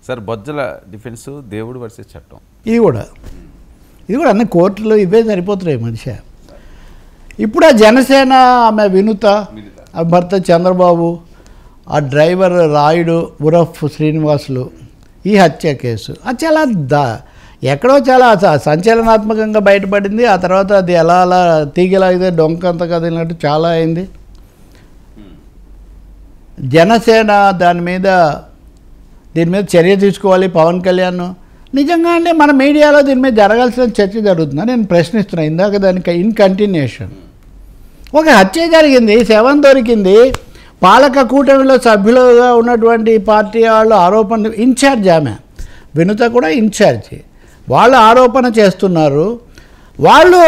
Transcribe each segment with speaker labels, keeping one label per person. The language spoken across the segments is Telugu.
Speaker 1: సార్ బొజ్జల డిఫెన్స్ దేవుడు వర్సెస్ చట్టం
Speaker 2: ఇది కూడా అన్ని కోర్టులో ఇవే సరిపోతున్నాయి మనిషి. ఇప్పుడు ఆ జనసేన ఆమె వినుత, ఆ భర్త చంద్రబాబు, ఆ డ్రైవర్ రాయుడు ఉరఫ్ శ్రీనివాసులు, ఈ హత్య కేసు అది చాలా ఎక్కడో చాలా సంచలనాత్మకంగా బయటపడింది. ఆ తర్వాత అది అలా తీగలాగితే డొంకంత కదిలినట్టు చాలా అయింది. జనసేన దీని మీద చర్య తీసుకోవాలి. పవన్ కళ్యాణ్ నిజంగా అంటే మన మీడియాలో దీని మీద జరగాల్సిన చర్చ జరుగుతుందా నేను ప్రశ్నిస్తున్నాను. ఇందాక దానికి ఇన్ కంటిన్యూషన్ ఒక హత్య జరిగింది, శవం దొరికింది, పాలక కూటమిలో సభ్యులుగా ఉన్నటువంటి పార్టీ వాళ్ళు ఆరోపణ, ఇన్ఛార్జ్ ఆమె వినుత కూడా ఇన్ఛార్జి, వాళ్ళు ఆరోపణ చేస్తున్నారు. వాళ్ళు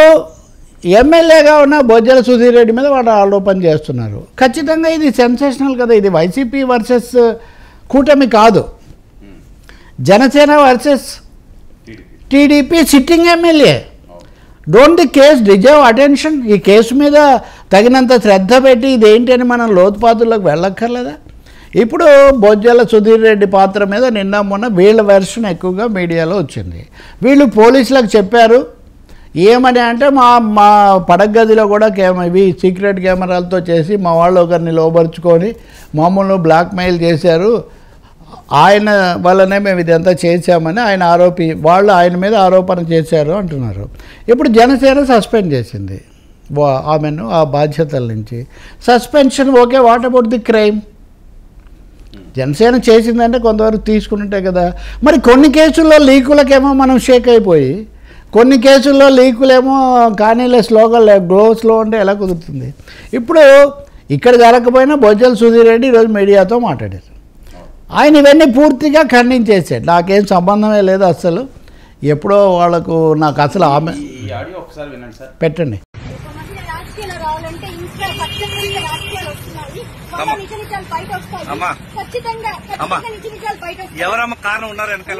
Speaker 2: ఎమ్మెల్యేగా ఉన్న బొజ్జల సుధీర్ రెడ్డి మీద వాళ్ళు ఆరోపణ చేస్తున్నారు. ఖచ్చితంగా ఇది సెన్సేషనల్ కదా. ఇది వైసీపీ వర్సెస్ కూటమి కాదు, Janasena versus TDP sitting MLA. Don't the case deserve attention? ఈ కేసు మీద తగినంత శ్రద్ధ పెట్టి ఇదేంటి అని మనం లోతుపాతుల్లోకి వెళ్ళక్కర్లేదా? ఇప్పుడు బొజ్జల సుధీర్ రెడ్డి పాత్ర మీద నిన్న మొన్న వీళ్ళ వెర్షన్ ఎక్కువగా మీడియాలో వచ్చింది. వీళ్ళు పోలీసులకు చెప్పారు ఏమని అంటే మా పడగదిలో కూడా ఇవి సీక్రెట్ కెమెరాలతో చేసి మా వాళ్ళు ఒకరిని లోబరుచుకొని మామూలు బ్లాక్మెయిల్ చేశారు, ఆయన వల్లనే మేము ఇదంతా చేశామని వాళ్ళు ఆయన మీద ఆరోపణ చేశారు అంటున్నారు. ఇప్పుడు జనసేన సస్పెండ్ చేసింది ఆమెను ఆ బాధ్యతల నుంచి. Suspension okay, what about the crime? Janasena చేసిందంటే కొంతవరకు తీసుకుంటే కదా. మరి కొన్ని కేసుల్లో లీకులకేమో మనం షేక్ అయిపోయి, కొన్ని కేసుల్లో లీకులేమో కానీలే స్లో అంటే ఎలా కుదురుతుంది? ఇప్పుడు ఇక్కడ జరగకపోయినా బొజ్జల సుధీర్ రెడ్డి ఈరోజు మీడియాతో మాట్లాడారు. ఆయన ఇవన్నీ పూర్తిగా ఖండించేసాడు. నాకేం సంబంధమే లేదు అసలు, ఎప్పుడో వాళ్ళకు నాకు అసలు ఆమె పెట్టండి.
Speaker 3: ఎవరమ్మ కారణం ఉన్నారు వెనకాల?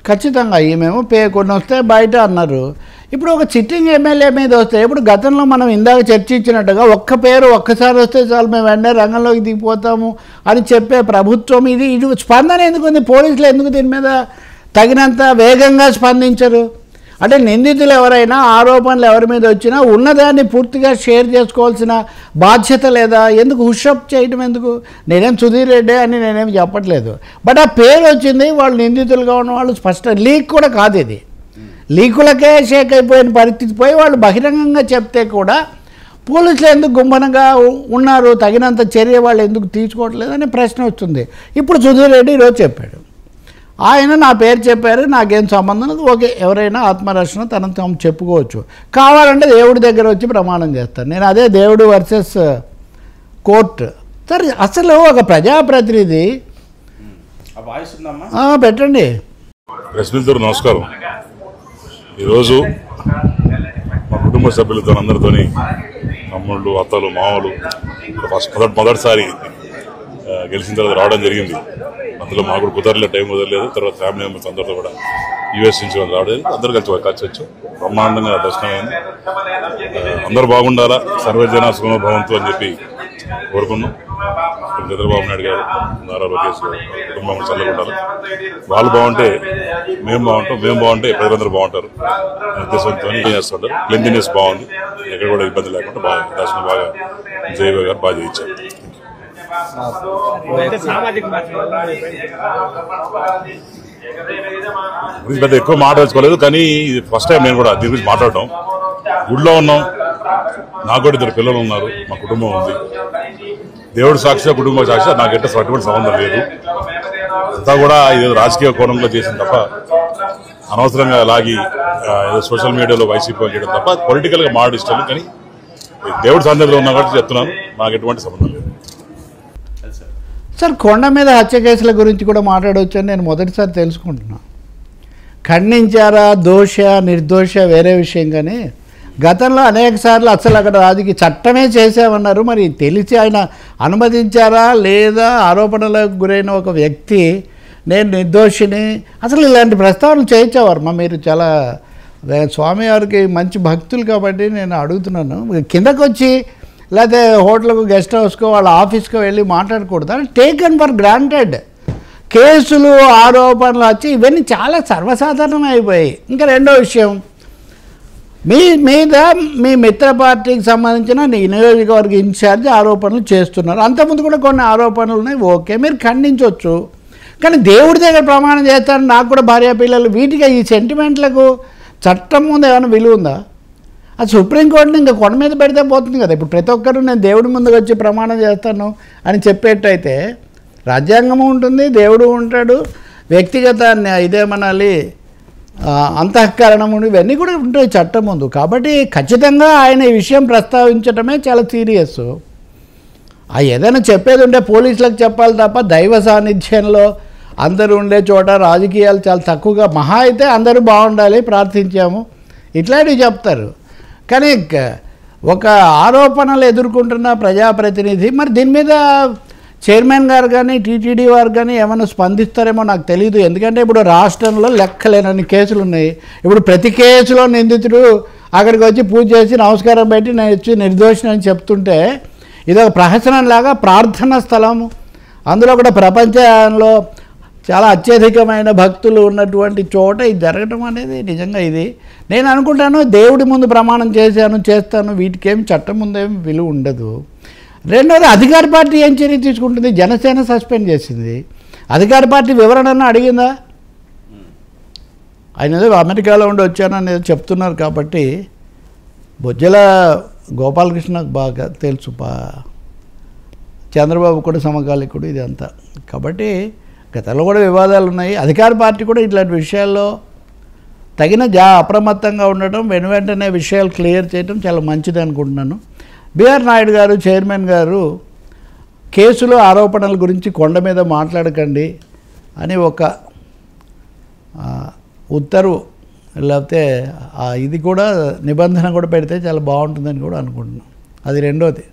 Speaker 2: ఖచ్చితంగా ఈమెమో కొన్ని వస్తే బయట అన్నారు. ఇప్పుడు ఒక సిట్టింగ్ ఎమ్మెల్యే మీద వస్తే, ఇప్పుడు గతంలో మనం ఇందాక చర్చించినట్టుగా ఒక్క పేరు ఒక్కసారి వస్తే చాలు మేము వెంటనే రంగంలోకి దిగిపోతాము అని చెప్పే ప్రభుత్వం ఇది స్పందన ఎందుకు ఉంది? పోలీసులు ఎందుకు దీని మీద తగినంత వేగంగా స్పందించరు? అంటే నిందితులు ఎవరైనా, ఆరోపణలు ఎవరి మీద వచ్చినా ఉన్నదాన్ని పూర్తిగా షేర్ చేసుకోవాల్సిన బాధ్యత లేదా? ఎందుకు హుషప్ చేయడం ఎందుకు? నేనేం సుధీర్ రెడ్డి అని నేనేం చెప్పట్లేదు, బట్ ఆ పేరు వచ్చింది, వాళ్ళు నిందితులుగా ఉన్న వాళ్ళు స్పష్టం. లీక్ కూడా కాదు ఇది, లీకులకే షేక్ అయిపోయిన పరిస్థితి పోయి వాళ్ళు బహిరంగంగా చెప్తే కూడా పోలీసులు ఎందుకు గుంభనంగా ఉన్నారు, తగినంత చర్య వాళ్ళు ఎందుకు తీసుకోవట్లేదు అనే ప్రశ్న వస్తుంది. ఇప్పుడు సుధీర్ రెడ్డి ఈరోజు చెప్పాడు, ఆయన నా పేరు చెప్పారు, నాకేం సంబంధం లేదు, ఓకే, ఎవరైనా ఆత్మరక్షణ తనను తాము చెప్పుకోవచ్చు, కావాలంటే దేవుడి దగ్గర వచ్చి ప్రమాణం చేస్తాను. నేను అదే దేవుడు వర్సెస్ కోర్టు. సరే, అసలు ఒక ప్రజాప్రతినిధి పెట్టండి.
Speaker 4: ప్రశ్నిద్దరు నమస్కారం. ఈరోజు మా కుటుంబ సభ్యులతో అందరితోని తమ్ముళ్ళు, అత్తలు, మామలు మొదటిసారి గెలిచిన తర్వాత రావడం జరిగింది. అందులో మాకు కూడా కుదరలేదు, టైం కుదరలేదు. తర్వాత ఫ్యామిలీ మెంబర్స్ అందరితో కూడా యూఎస్ నుంచి రావడం, అందరూ కలిసి వచ్చి బ్రహ్మాండంగా దర్శనం అయింది. అందరూ బాగుండాలా, సర్వజన సుఖనో భవంతు అని చెప్పి కోరుకున్నాం. చంద్రబాబు నాయుడు గారు, నారా లోకేష్ గారు కుటుంబం చల్లగుండాలి. వాళ్ళు బాగుంటే మేము బాగుంటాం, మేము బాగుంటే ప్రజలందరూ బాగుంటారు ఉద్దేశంతో చేస్తుంటారు. క్లీన్లీనెస్ బాగుంది, ఎక్కడ కూడా ఇబ్బంది లేకుండా బాగా దర్శనం బాగా జయబాబు గారు బాగా చేయించారు. పెద్ద ఎక్కువ మాట్లాడుకోలేదు, కానీ ఇది ఫస్ట్ టైం నేను కూడా దీని గురించి మాట్లాడటం. గుడిలో ఉన్నాం, నాకు కూడా 2 పిల్లలు ఉన్నారు, మా కుటుంబం ఉంది. దేవుడు సాక్షిగా, కుటుంబ సాక్షిగా నాకు ఎటువంటి సంబంధం లేదు. అంతా కూడా ఇది రాజకీయ కోణంలో చేసింది తప్ప, అనవసరంగా లాగి ఏదో సోషల్ మీడియాలో వైసీపీ చేయడం తప్ప పొలిటికల్ గా మాట్లాడి ఇష్టం. కానీ దేవుడు సన్నిధిలో ఉన్నా కాబట్టి చెప్తున్నాను, నాకు ఎటువంటి సంబంధం లేదు.
Speaker 2: సార్, కొండ మీద హత్య కేసుల గురించి కూడా మాట్లాడవచ్చు అని నేను మొదటిసారి తెలుసుకుంటున్నాను. ఖండించారా, దోష నిర్దోష వేరే విషయం, కానీ గతంలో అనేక సార్లు అసలు అక్కడ రాజకీయ చట్టమే చేసామన్నారు. మరి తెలిసి ఆయన అనుమతించారా లేదా? ఆరోపణలకు గురైన ఒక వ్యక్తి నేను నిర్దోషిని, అసలు ఇలాంటి ప్రస్తావనలు చేయించేవారు. మీరు చాలా స్వామి వారికి మంచి భక్తులు కాబట్టి నేను అడుగుతున్నాను, కిందకు వచ్చి లేకపోతే హోటల్కు గెస్ట్ హౌస్కో వాళ్ళ ఆఫీస్కో వెళ్ళి మాట్లాడకూడదు. అని టేకన్ ఫర్ గ్రాంటెడ్. కేసులు ఆరోపణలు వచ్చి ఇవన్నీ చాలా సర్వసాధారణం అయిపోయాయి. ఇంకా రెండో విషయం, మీ మీద మీ మిత్ర పార్టీకి సంబంధించిన నియోజకవర్గ ఇన్ఛార్జ్ ఆరోపణలు చేస్తున్నారు. అంతకుముందు కూడా కొన్ని ఆరోపణలు ఉన్నాయి, ఓకే, మీరు ఖండించవచ్చు. కానీ దేవుడి దగ్గర ప్రమాణం చేస్తారు, నాకు కూడా భార్య పిల్లలు, వీటికి ఈ సెంటిమెంట్లకు చట్టం ముందు ఏమైనా విలువ ఉందా? అది సుప్రీంకోర్టుని ఇంకా కొండ మీద పెడితే పోతుంది కదా. ఇప్పుడు ప్రతి ఒక్కరు నేను దేవుడి ముందుకు వచ్చి ప్రమాణం చేస్తాను అని చెప్పేట్టయితే రాజ్యాంగం ఉంటుంది, దేవుడు ఉంటాడు, వ్యక్తిగత ఇదేమనాలి అంతఃకరణము ఇవన్నీ కూడా ఉంటాయి చట్టం ముందు. కాబట్టి ఖచ్చితంగా ఆయన ఈ విషయం ప్రస్తావించడమే చాలా సీరియస్. ఏదైనా చెప్పేది ఉంటే పోలీసులకు చెప్పాలి తప్ప దైవ సాన్నిధ్యంలో అందరూ ఉండే చోట రాజకీయాలు చాలా తక్కువగా, మహా అయితే అందరూ బాగుండాలి ప్రార్థించాము ఇట్లాంటివి చెప్తారు. కానీ ఒక ఆరోపణలు ఎదుర్కొంటున్న ప్రజాప్రతినిధి మరి దీని మీద చైర్మన్ గారు కానీ టీటీడీ వారు కానీ ఏమైనా స్పందిస్తారేమో నాకు తెలియదు. ఎందుకంటే ఇప్పుడు రాష్ట్రంలో లెక్కలేనన్ని కేసులు ఉన్నాయి. ఇప్పుడు ప్రతి కేసులో నిందితుడు అక్కడికి వచ్చి పూజ చేసి నమస్కారం పెట్టి నేను వచ్చి నిర్దోషిని అని చెప్తుంటే ఇదొక ప్రహసనంలాగా ప్రార్థనా స్థలము, అందులో కూడా ప్రపంచంలో చాలా అత్యధికమైన భక్తులు ఉన్నటువంటి చోట ఇది జరగటం అనేది నిజంగా ఇది నేను అనుకుంటాను దేవుడి ముందు ప్రమాణం చేస్తాను, వీటికేం చట్టం ముందేమి విలువ ఉండదు. రెండోది అధికార పార్టీ ఏం చర్య తీసుకుంటుంది? జనసేన సస్పెండ్ చేసింది, అధికార పార్టీ వివరణను అడిగిందా? ఆయన ఏదో అమెరికాలో ఉండి వచ్చానని ఏదో చెప్తున్నారు కాబట్టి బొజ్జల గోపాలకృష్ణకు బాగా తెలుసు, చంద్రబాబు కూడా సమకాలికుడు ఇదంతా. కాబట్టి గతంలో కూడా వివాదాలు ఉన్నాయి. అధికార పార్టీ కూడా ఇట్లాంటి విషయాల్లో తగిన అప్రమత్తంగా ఉండటం, వెంటనే విషయాలు క్లియర్ చేయడం చాలా మంచిది అనుకుంటున్నాను. బిఆర్ నాయుడు గారు చైర్మన్ గారు కేసులు ఆరోపణల గురించి కొండ మీద మాట్లాడకండి అని ఒక ఉత్తర్వు లేకపోతే ఇది కూడా నిబంధన కూడా పెడితే చాలా బాగుంటుందని కూడా అనుకుంటున్నాను. అది రెండోది.